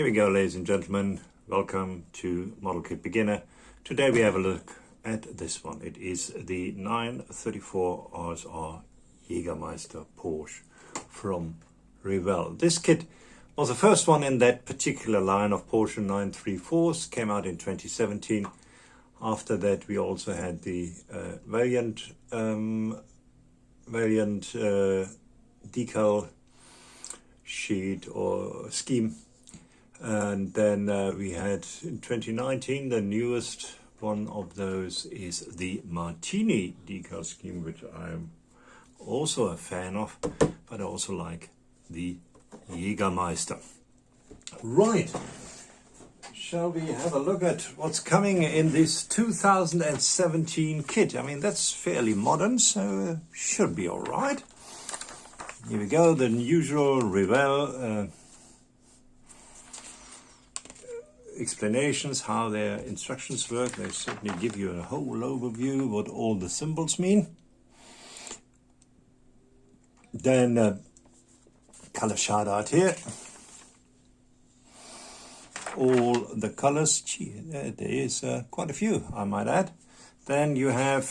Here we go, ladies and gentlemen. Welcome to Model Kit Beginner. Today we have a look at this one. It is the 934 RSR Jägermeister Porsche from Revell. This kit was the first one in that particular line of Porsche 934s. Came out in 2017. After that we also had the variant decal sheet or scheme. And then we had in 2019, the newest one of those is the Martini decal scheme, which I'm also a fan of, but I also like the Jägermeister. Right, shall we have a look at what's coming in this 2017 kit? I mean, that's fairly modern, so should be all right. Here we go, the usual Revell explanations, how their instructions work. They certainly give you a whole overview what all the symbols mean. Then color shout out here. All the colors, gee, there is quite a few, I might add. Then you have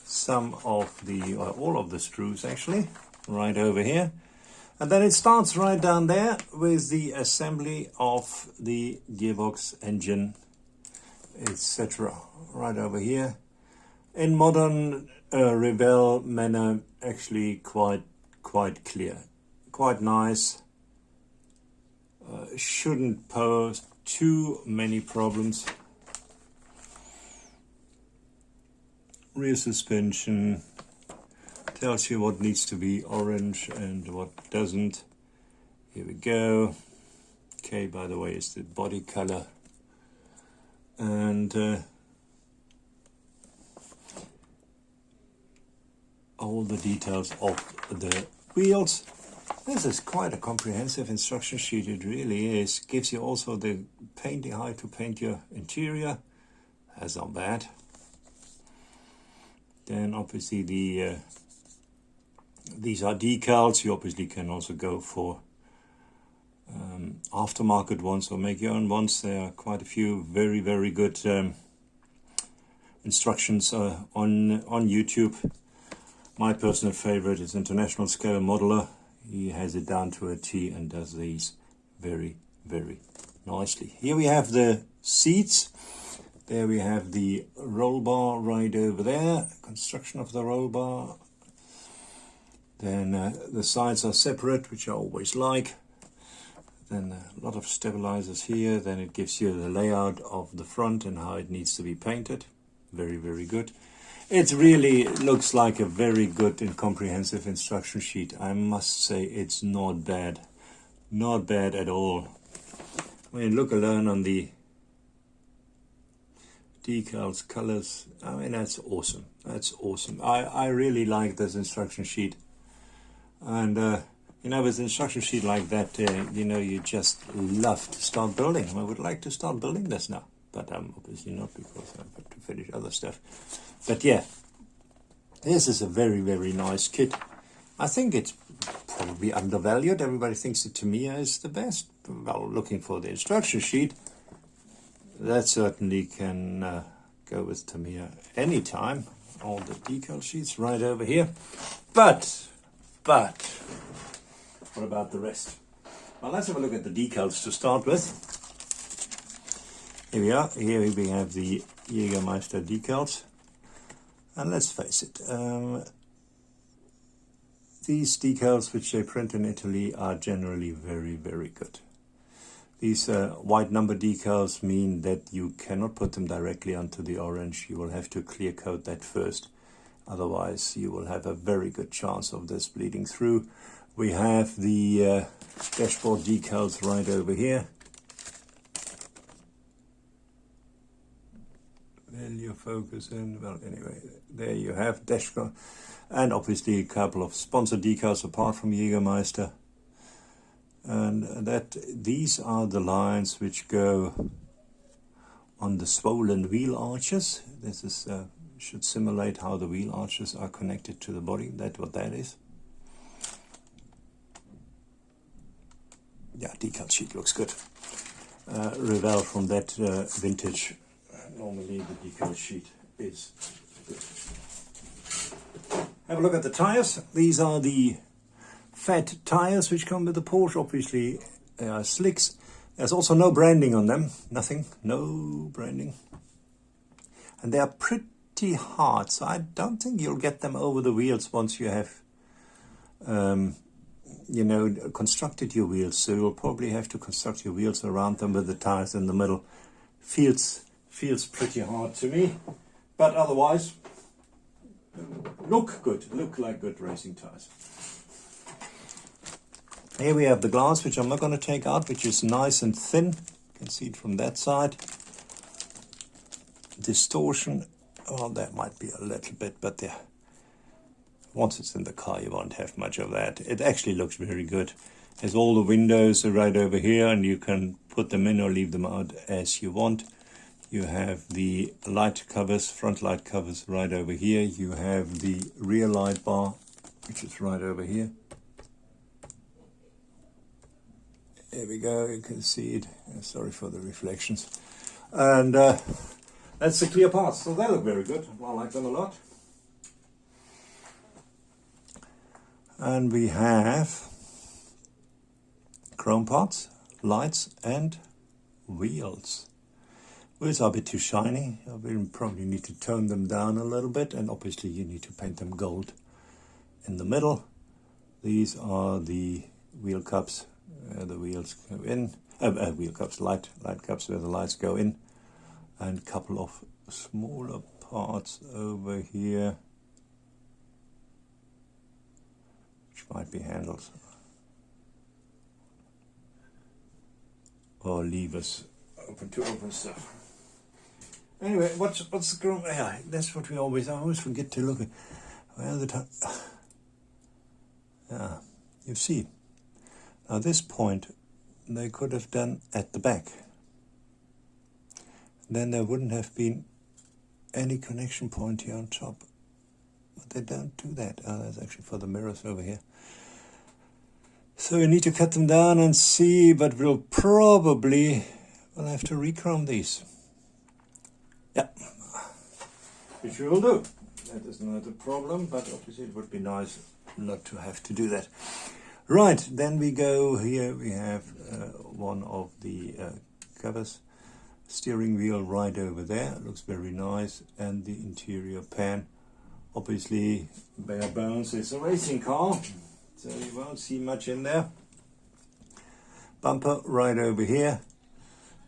some of the, all of the screws actually, right over here. And then it starts right down there with the assembly of the gearbox, engine, etc. Right over here. In modern Revell manner, actually quite clear, quite nice. Shouldn't pose too many problems. Rear suspension tells you what needs to be orange and what doesn't. Here we go. Okay, by the way, is the body color. And all the details of the wheels. This is quite a comprehensive instruction sheet, it really is. Gives you also the painting, how to paint your interior. That's not bad. Then obviously the these are decals. You obviously can also go for aftermarket ones or make your own ones. There are quite a few very good instructions on YouTube. My personal favorite is International Scale Modeler. He has it down to a T and does these very nicely. Here we have the seats. There we have the roll bar right over there. Construction of the roll bar. Then the sides are separate, which I always like. Then a lot of stabilizers here. Then it gives you the layout of the front and how it needs to be painted. Very good. It really looks like a very good and comprehensive instruction sheet. I must say it's not bad. Not bad at all. I mean, look alone on the decals, colors. I mean, that's awesome. That's awesome. I really like this instruction sheet. And you know, with an instruction sheet like that, you know, you just love to start building. I would like to start building this now, but I'm obviously not, because I have to finish other stuff. But yeah, this is a very nice kit. I think it's probably undervalued. Everybody thinks that Tamiya is the best. Well, looking for the instruction sheet, that certainly can go with Tamiya anytime. All the decal sheets right over here. But what about the rest? Well, let's have a look at the decals to start with. Here we are. Here we have the Jägermeister decals. And let's face it, these decals which they print in Italy are generally very good. These white number decals mean that you cannot put them directly onto the orange. You will have to clear coat that first. Otherwise, you will have a very good chance of this bleeding through. We have the dashboard decals right over here. Will you focus in? Well, anyway, there you have dashboard. And obviously a couple of sponsor decals apart from Jägermeister. And these are the lines which go on the swollen wheel arches. This is should simulate how the wheel arches are connected to the body. That's what that is. Yeah, decal sheet looks good. Revell from that vintage. Normally the decal sheet is good. Have a look at the tires. These are the fat tires which come with the Porsche. Obviously they are slicks. There's also no branding on them. Nothing. No branding. And they are pretty hard. So I don't think you'll get them over the wheels once you have you know, constructed your wheels. So you'll probably have to construct your wheels around them with the tires in the middle. Feels pretty hard to me, but otherwise look good, look like good racing tires. Here we have the glass, which I'm not going to take out, which is nice and thin. You can see it from that side. Distortion, well, that might be a little bit, but yeah, once it's in the car you won't have much of that. It actually looks very good. There's all the windows are right over here, and you can put them in or leave them out as you want. You have the light covers, front light covers right over here. You have the rear light bar, which is right over here. There we go, you can see it. Sorry for the reflections. And that's the clear parts, so they look very good. I like them a lot. And we have chrome parts, lights and wheels. Wheels are a bit too shiny. I will probably need to tone them down a little bit, and obviously you need to paint them gold in the middle. These are the wheel cups where the wheels go in. Wheel cups, light cups where the lights go in. And a couple of smaller parts over here, which might be handles or levers to open stuff. Anyway, what's the chrome? Yeah, that's what I always forget to look at. Where the yeah, you see. Now this point they could have done at the back. Then there wouldn't have been any connection point here on top. But they don't do that. Oh, that's actually for the mirrors over here. So we need to cut them down and see, but we'll have to re-chrome these. Yeah, which we will do. That is not a problem, but obviously it would be nice not to have to do that. Right, then we go here. We have one of the covers. Steering wheel right over there. It looks very nice. And the interior pan. Obviously, bare bones. It's a racing car, so you won't see much in there. Bumper right over here.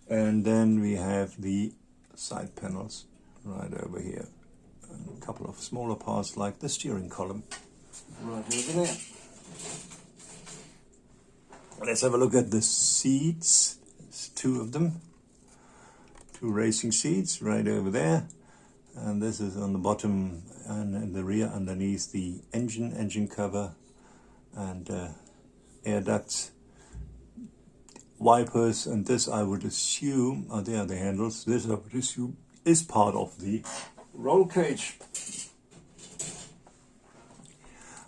And then we have the side panels right over here. And a couple of smaller parts like the steering column right over there. Let's have a look at the seats. There's two of them. Two racing seats right over there. And this is on the bottom and in the rear underneath the engine cover and air ducts, wipers, and this I would assume, there are the handles, this I would assume is part of the roll cage.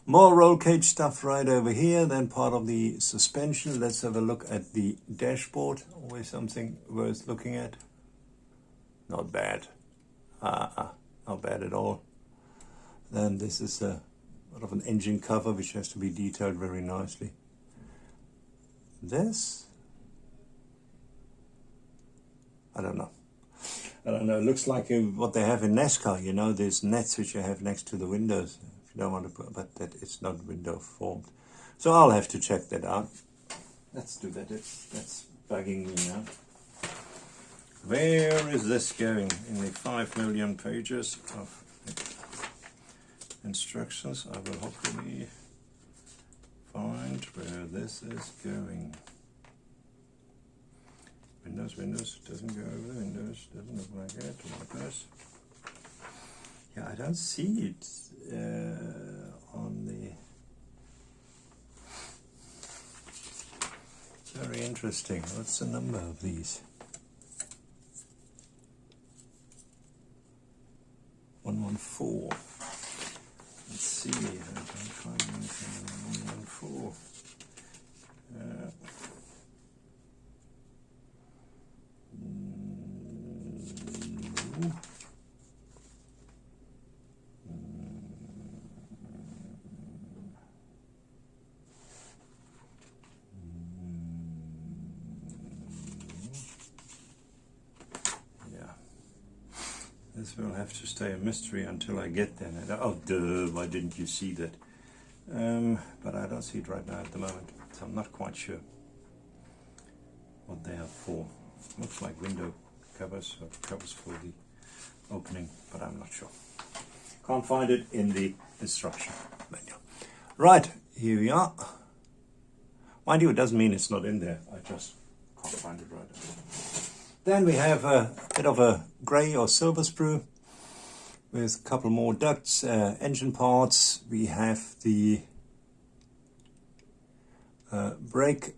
More roll cage stuff right over here, then part of the suspension. Let's have a look at the dashboard, always something worth looking at. Not bad. Not bad at all. Then this is a sort of an engine cover which has to be detailed very nicely. This, I don't know. It looks like what they have in NASCAR, you know, these nets which you have next to the windows. If you don't want to put, but that it's not window formed. So I'll have to check that out. Let's do that. That's bugging me now. Where is this going in the 5 million pages of instructions? I will hopefully find where this is going. Windows, doesn't go over the windows, doesn't look like it, like this. Yeah, I don't see it on the... Very interesting. What's the number of these? 114. Let's see if I can find anything on 114. this will have to stay a mystery until I get there. Oh, duh, why didn't you see that? But I don't see it right now at the moment, so I'm not quite sure what they are for. Looks like window covers or covers for the opening, but I'm not sure. Can't find it in the instruction manual. Right, here we are. Mind you, it doesn't mean it's not in there. I just can't find it right now. Then we have a bit of a grey or silver sprue with a couple more ducts, engine parts. We have the brake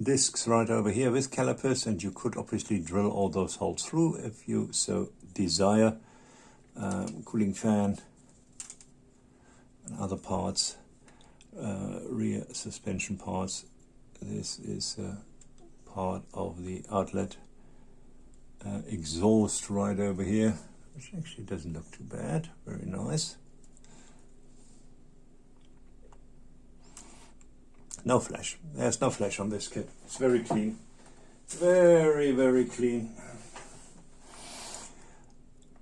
discs right over here with calipers, and you could obviously drill all those holes through if you so desire. Cooling fan and other parts, rear suspension parts. This is part of the outlet. Exhaust right over here, which actually doesn't look too bad. Very nice. No flash. There's no flash on this kit. It's very clean. Very, very clean.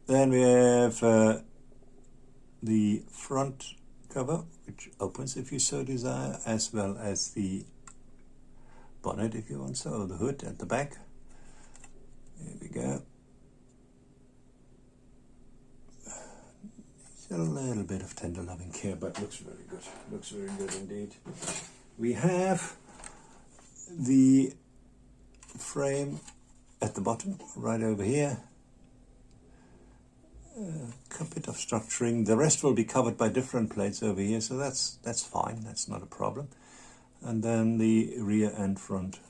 Then we have the front cover, which opens if you so desire, as well as the bonnet if you want so, the hood at the back. There we go. It's a little bit of tender loving care, but looks very good. Looks very good indeed. We have the frame at the bottom, right over here. A bit of structuring. The rest will be covered by different plates over here, so that's fine. That's not a problem. And then the rear and front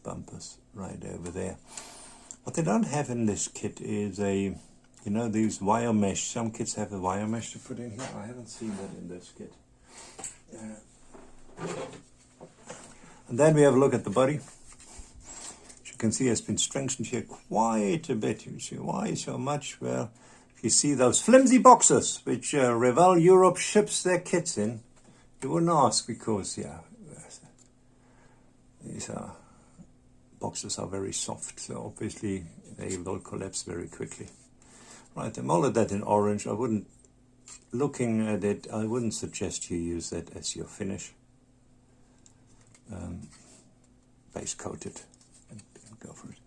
bumpers right over there. What they don't have in this kit is a, you know, these wire mesh. Some kits have a wire mesh to put in here. I haven't seen that in this kit. And then we have a look at the body. As you can see, it's been strengthened here quite a bit. You see, why so much? Well, if you see those flimsy boxes which Revell Europe ships their kits in, you wouldn't ask, because yeah, these boxes are very soft, so obviously they will collapse very quickly. Right, I molded that in orange. I wouldn't, looking at it, I wouldn't suggest you use that as your finish. Base coat it and go for it.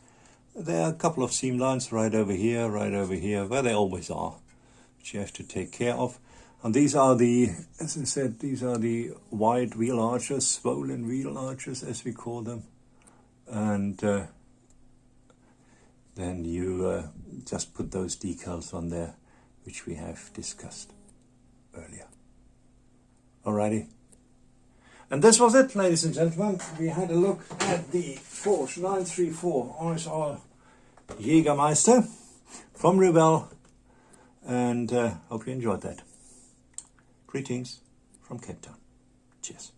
There are a couple of seam lines right over here, where they always are, which you have to take care of. And these are the, as I said, these are the wide wheel arches, swollen wheel arches as we call them. And then you just put those decals on there, which we have discussed earlier. Alrighty. And this was it, ladies and gentlemen. We had a look at the Porsche 934 RSR Jägermeister from Revell, and hope you enjoyed that. Greetings from Cape Town. Cheers.